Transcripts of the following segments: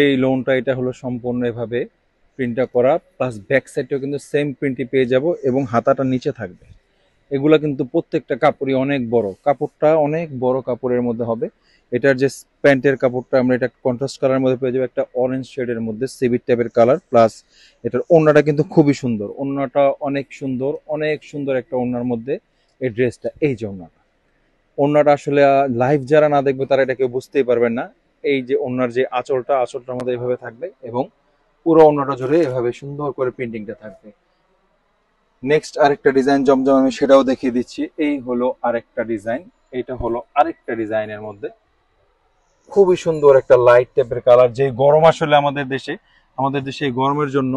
এই লোনটা এটা হলো সম্পূর্ণ এভাবে প্রিন্টটা করা, প্লাস ব্যাক সাইডটাও কিন্তু সেম প্রিন্টই পেয়ে যাব এবং হাতাটা নিচে থাকবে। এগুলা কিন্তু প্রত্যেকটা কাপড়ই অনেক বড়, কাপড়টা অনেক বড় কাপড়ের মধ্যে হবে। এটার যে প্যান্টের কাপড়টা আমরা এটা কন্ট্রাস্ট কালারের মধ্যে পেয়ে যাবো, একটা অরেঞ্জ শেডের মধ্যে সিভিট টাইপের কালার, প্লাস এটার ওড়নাটা কিন্তু খুবই সুন্দর, ওড়নাটা অনেক সুন্দর, অনেক সুন্দর একটা ওড়নার মধ্যে এই ড্রেসটা। এই যে ওড়নাটা, ওড়নাটা আসলে লাইভ যারা না দেখবে তারা এটা কেউ বুঝতেই পারবেন না। এই যে ওড়নার যে আঁচলটা আমাদের এভাবে থাকবে এবং পুরো ওড়নাটা জুড়ে এভাবে সুন্দর করে প্রিন্টিংটা থাকবে। নেক্সট আরেকটা ডিজাইন জমজম আমি সেটাও দেখিয়ে দিচ্ছি। এই হলো আরেকটা ডিজাইন, এটা হলো আরেকটা ডিজাইনের মধ্যে খুবই সুন্দর একটা লাইট টাইপের কালার। যে গরম আসলে আমাদের দেশে এই গরমের জন্য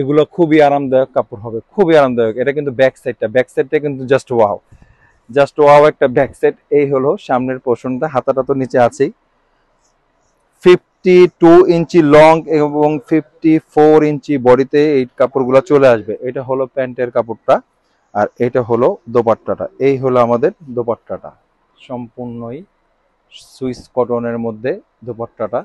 এগুলো খুবই আরামদায়ক কাপড় হবে, খুবই আরামদায়ক। এটা কিন্তু ব্যাক সাইডটা কিন্তু জাস্ট ওয়াও একটা ব্যাক সাইড। এই হলো সামনের পোর্শনটা, হাতাটা তো নিচে আছেই। 52 ইঞ্চি লং এবং 54 ইঞ্চি বডিতে এই কাপড়গুলো চলে আসবে। এটা হলো প্যান্টের কাপড়টা, আর এটা হলো দোপাট্টাটা। এই হলো আমাদের দোপাট্টাটা, সম্পূর্ণই সুইস কটনের মধ্যে দোপাট্টাটা।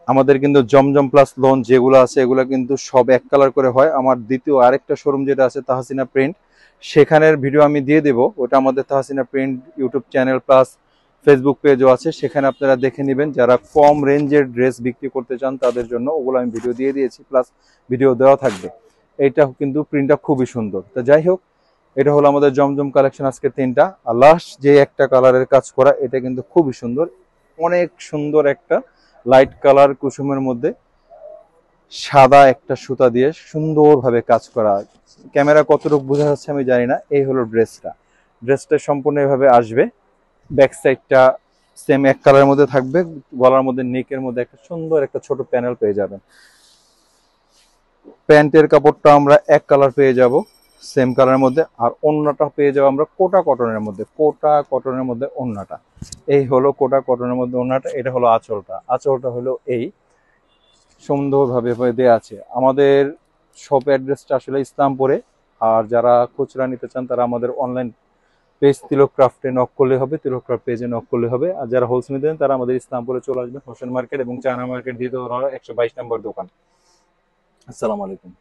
আমাদের কিন্তু জমজম প্লাস লোন যেগুলো আছে এগুলো কিন্তু সব এক কালার করে হয়। আমার দ্বিতীয় আরেকটা শোরুম যেটা আছে তাহসিনা প্রিন্ট, সেখানের ভিডিও আমি দিয়ে দেবো। ওটা আমাদের Tahsina print YouTube channel plus Facebook পেজও আছে, সেখানে আপনারা দেখে নেবেন। যারা কম রেঞ্জের ড্রেস বিক্রি করতে চান তাদের জন্য ওগুলো আমি ভিডিও দিয়ে দিয়েছি, প্লাস ভিডিও দেওয়া থাকবে। এইটা কিন্তু প্রিন্টটা খুবই সুন্দর। তো যাই হোক, এটা হলো আমাদের জমজম কালেকশন আজকে তিনটা। আর লাস্ট যে একটা কালারের কাজ করা, এটা কিন্তু খুবই সুন্দর, অনেক সুন্দর একটা লাইট কালার কুসুমের মধ্যে সাদা একটা সুতা দিয়ে সুন্দরভাবে কাজ করা। ক্যামেরা কতটুকু বোঝা যাচ্ছে আমি জানি না। এই হলো ড্রেসটা সম্পূর্ণ এভাবে আসবে। ব্যাক সাইডটা সেম এক কালারের মধ্যে থাকবে, গলার মধ্যে নেকের মধ্যে একটা সুন্দর একটা ছোট প্যানেল পেয়ে যাবেন। প্যান্টের কাপড়টা আমরা এক কালার পেয়ে যাব সেম কালারের মধ্যে, আর ওড়নাটা পেয়ে যাবো আমরা কোটা কটনের মধ্যে ওড়নাটা। এই হলো কোটা কটনের মধ্যে ওড়নাটা। এটা হলো আঁচলটা হলো এই সুন্দরভাবে দেওয়া আছে। আমাদের শপ অ্যাড্রেসটা আসলে ইসলামপুরে। আর যারা খুচরা নিতে চান তারা আমাদের অনলাইন পেজ তিলক ক্রাফটে নক করলে হবে, তিলক ক্রাফট পেজে নক করলে হবে। আর যারা হোলসেল নিতে চান তারা আমাদের ইসলামপুরে চলে আসবেন, হোসেন মার্কেট এবং চায়না মার্কেট, দ্বিতীয় 122 নম্বর দোকান। আসসালামু আলাইকুম।